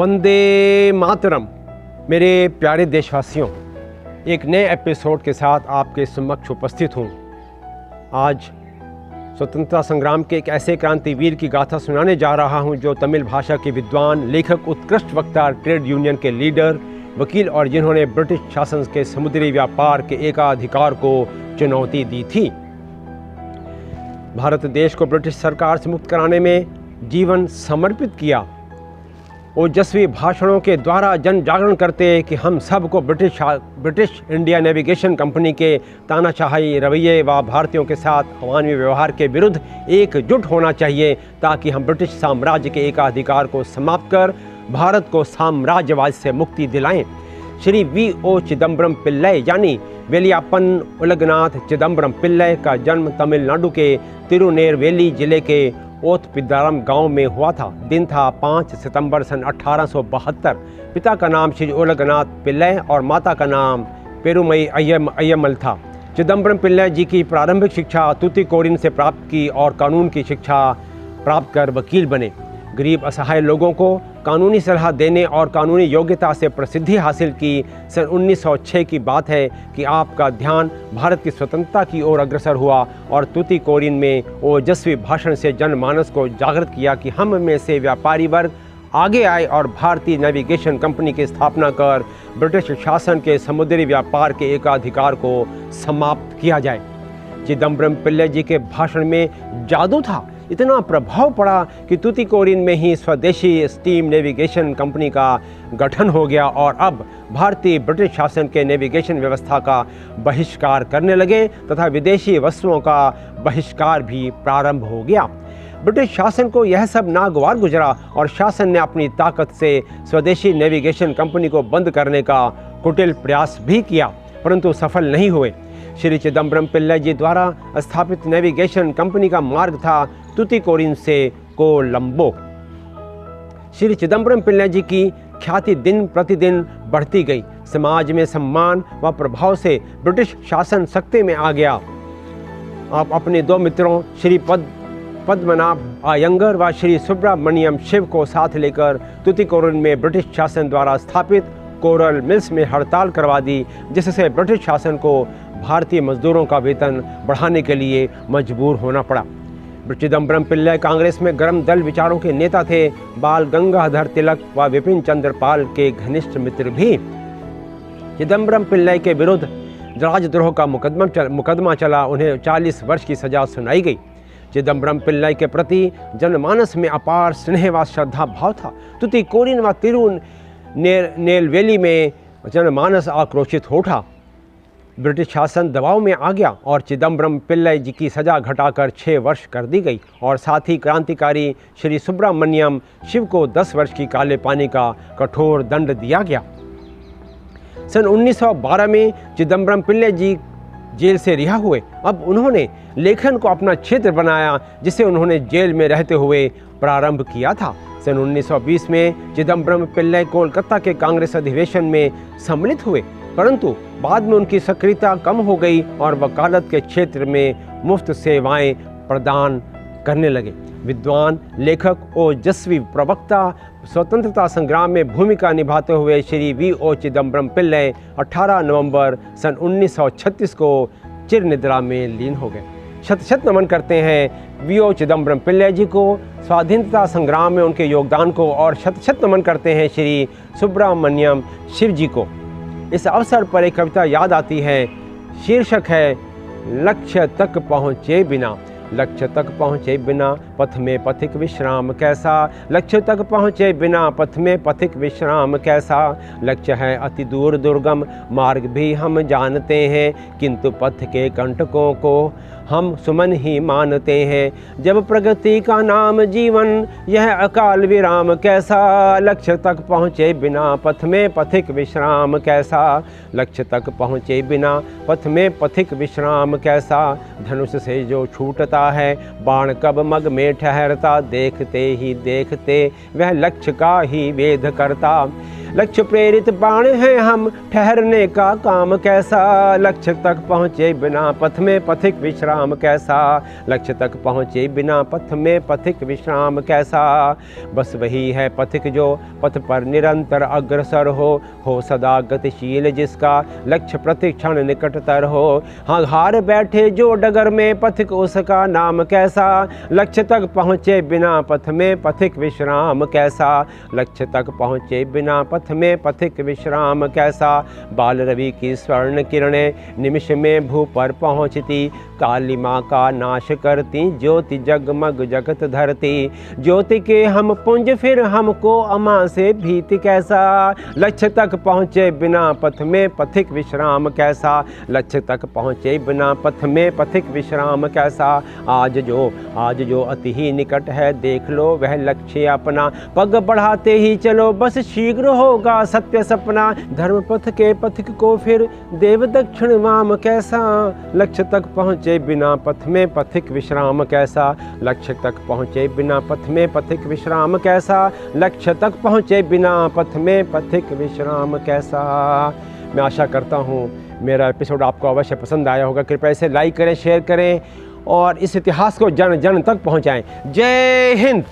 वंदे मातरम। मेरे प्यारे देशवासियों, एक नए एपिसोड के साथ आपके समक्ष उपस्थित हूँ। आज स्वतंत्रता संग्राम के एक ऐसे क्रांतिवीर की गाथा सुनाने जा रहा हूँ जो तमिल भाषा के विद्वान, लेखक, उत्कृष्ट वक्ता, ट्रेड यूनियन के लीडर, वकील और जिन्होंने ब्रिटिश शासन के समुद्री व्यापार के एकाधिकार को चुनौती दी थी। भारत देश को ब्रिटिश सरकार से मुक्त कराने में जीवन समर्पित किया। ओजस्वी भाषणों के द्वारा जन जागरण करते कि हम सबको ब्रिटिश इंडिया नेविगेशन कंपनी के तानाशाही रवैये व भारतीयों के साथ अमानवीय व्यवहार के विरुद्ध एकजुट होना चाहिए, ताकि हम ब्रिटिश साम्राज्य के एकाधिकार को समाप्त कर भारत को साम्राज्यवाद से मुक्ति दिलाएं। श्री V.O. चिदम्बरम पिल्लई यानी वेलियापन उलगनाथ चिदम्बरम पिल्लई का जन्म तमिलनाडु के तिरुनेलवेली जिले के ओथपिदारम गांव में हुआ था। दिन था 5 सितंबर सन 1872। पिता का नाम श्री उलगनाथ पिल्लई और माता का नाम पेरुमई अय्यमल था। चिदम्बरम पिल्लई जी की प्रारंभिक शिक्षा तूतीकोरिन से प्राप्त की और कानून की शिक्षा प्राप्त कर वकील बने। गरीब असहाय लोगों को कानूनी सलाह देने और कानूनी योग्यता से प्रसिद्धि हासिल की। सन 1906 की बात है कि आपका ध्यान भारत की स्वतंत्रता की ओर अग्रसर हुआ और तूतीकोरिन में ओजस्वी भाषण से जनमानस को जागृत किया कि हम में से व्यापारी वर्ग आगे आए और भारतीय नेविगेशन कंपनी की स्थापना कर ब्रिटिश शासन के समुद्री व्यापार के एकाधिकार को समाप्त किया जाए। चिदम्बरम पिल्लई जी के भाषण में जादू था। इतना प्रभाव पड़ा कि तूतीकोरिन में ही स्वदेशी स्टीम नेविगेशन कंपनी का गठन हो गया और अब भारतीय ब्रिटिश शासन के नेविगेशन व्यवस्था का बहिष्कार करने लगे तथा विदेशी वस्तुओं का बहिष्कार भी प्रारंभ हो गया। ब्रिटिश शासन को यह सब नागवार गुजरा और शासन ने अपनी ताकत से स्वदेशी नेविगेशन कंपनी को बंद करने का कुटिल प्रयास भी किया, परंतु सफल नहीं हुए। श्री चिदम्बरम पिल्लई जी द्वारा स्थापित नेविगेशन कंपनी का मार्ग था तूतीकोरिन से कोलंबो। श्री चिदम्बरम पिल्लई जी की ख्याति दिन प्रतिदिन बढ़ती गई। समाज में सम्मान व प्रभाव से ब्रिटिश शासन सत्ता में आ गया। आप अपने दो मित्रों श्री पद्मनाभ अयंगर व श्री सुब्रमण्यम शिव को साथ लेकर तूतीकोरिन में ब्रिटिश शासन द्वारा स्थापित कोरल मिल्स में हड़ताल करवा दी, जिससे ब्रिटिश शासन को भारतीय मजदूरों का वेतन बढ़ाने के लिए मजबूर होना पड़ा। चिदम्बरम पिल्लई कांग्रेस में गर्म दल विचारों के नेता थे। बाल गंगाधर तिलक व विपिन चंद्र पाल के घनिष्ठ मित्र भी। चिदम्बरम पिल्लई के विरुद्ध राजद्रोह का मुकदमा चला। उन्हें 40 वर्ष की सजा सुनाई गई। चिदम्बरम पिल्लई के प्रति जनमानस में अपार स्नेह व श्रद्धा भाव था। तूतीकोरिन व तिरुनेलवेली में जनमानस आक्रोशित हो उठा। ब्रिटिश शासन दबाव में आ गया और चिदम्बरम पिल्लई जी की सज़ा घटाकर 6 वर्ष कर दी गई और साथ ही क्रांतिकारी श्री सुब्रमण्यम शिव को 10 वर्ष की काले पानी का कठोर दंड दिया गया। सन 1912 में चिदम्बरम पिल्लई जी जेल से रिहा हुए। अब उन्होंने लेखन को अपना क्षेत्र बनाया, जिसे उन्होंने जेल में रहते हुए प्रारंभ किया था। सन 1920 में चिदम्बरम पिल्लई कोलकाता के कांग्रेस अधिवेशन में सम्मिलित हुए, परंतु बाद में उनकी सक्रियता कम हो गई और वकालत के क्षेत्र में मुफ्त सेवाएं प्रदान करने लगे। विद्वान, लेखक, ओजस्वी प्रवक्ता, स्वतंत्रता संग्राम में भूमिका निभाते हुए श्री V.O. चिदम्बरम पिल्लई 18 नवंबर सन 1936 को चिरनिद्रा में लीन हो गए। शत शत नमन करते हैं V.O. चिदम्बरम पिल्लई जी को, स्वाधीनता संग्राम में उनके योगदान को, और शत शत नमन करते हैं श्री सुब्रमण्यम शिव जी को। इस अवसर पर एक कविता याद आती है। शीर्षक है लक्ष्य तक पहुँचे बिना। लक्ष्य तक पहुँचे बिना पथ में पथिक विश्राम कैसा। लक्ष्य तक पहुँचे बिना पथ में पथिक विश्राम कैसा। लक्ष्य है अति दूर दुर्गम, मार्ग भी हम जानते हैं, किंतु पथ के कंटकों को हम सुमन ही मानते हैं। जब प्रगति का नाम जीवन, यह अकाल विराम कैसा। लक्ष्य तक पहुँचे बिना पथ में पथिक विश्राम कैसा। लक्ष्य तक पहुँचे बिना पथ में पथिक विश्राम कैसा। धनुष से जो छूटता है, बाण कब मग में ठहरता। देखते ही देखते वह लक्ष्य का ही वेध करता। लक्ष्य प्रेरित बाण हैं हम, ठहरने का काम कैसा, लक्ष्य तक पहुँचे बिना पथ में पथिक विश्राम कैसा, लक्ष्य तक पहुँचे बिना पथ में पथिक विश्राम कैसा। बस वही है पथिक जो पथ पर निरंतर अग्रसर हो सदा गतिशील जिसका लक्ष्य प्रतिक्षण निकटतर हो। हाँ, हार बैठे जो डगर में पथिक उसका नाम कैसा, लक्ष्य तक पहुँचे बिना पथ में पथिक विश्राम कैसा, लक्ष्य तक पहुँचे बिना पथ में पथिक विश्राम कैसा। बाल रवि की स्वर्ण किरणें निमिष में भू पर पहुँचती, कालिमा का नाश करती ज्योति जगमग जगत धरती। ज्योति के हम पुंज फिर हमको अमा से भीति कैसा, लक्ष्य तक पहुँचे बिना पथ में पथिक विश्राम कैसा, लक्ष्य तक पहुँचे बिना पथ में पथिक विश्राम कैसा। आज जो अति ही निकट है देख लो वह लक्ष्य अपना, पग बढ़ाते ही चलो बस शीघ्र होगा सत्य सपना। धर्म पथ के पथिक को फिर देव दक्षिण वाम कैसा, लक्ष्य तक पहुँचे बिना पथ में पथिक विश्राम कैसा, लक्ष्य तक पहुँचे बिना पथ में पथिक विश्राम कैसा, लक्ष्य तक पहुँचे बिना पथ में पथिक विश्राम कैसा। मैं आशा करता हूँ मेरा एपिसोड आपको अवश्य पसंद आया होगा। कृपया इसे लाइक करें, शेयर करें और इस इतिहास को जन जन तक पहुँचाएँ। जय हिंद।